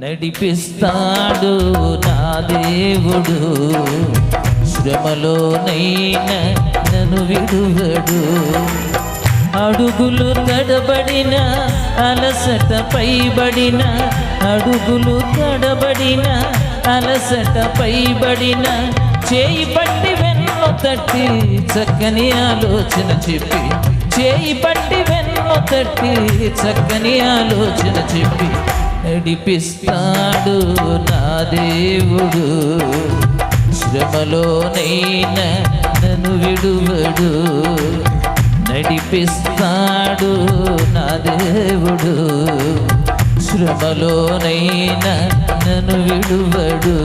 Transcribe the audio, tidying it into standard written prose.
నడిపిస్తాడు నా దేవుడు, శ్రమలోనైనా నన్ను విడువడు. అడుగులు తడబడిన అలసట పైబడిన, అడుగులు తడబడిన అలసట పైబడిన, చేయి పట్టి వెన్ను తట్టి చక్కని ఆలోచన చెప్పి, చేయి పట్టి వెన్ను తట్టి చక్కని ఆలోచన చెప్పి నడిపిస్తాడు నా దేవుడు, శ్రమలోనైనా నన్ను విడువడు. నడిపిస్తాడు నా దేవుడు, శ్రమలోనైనా నన్ను విడువడు.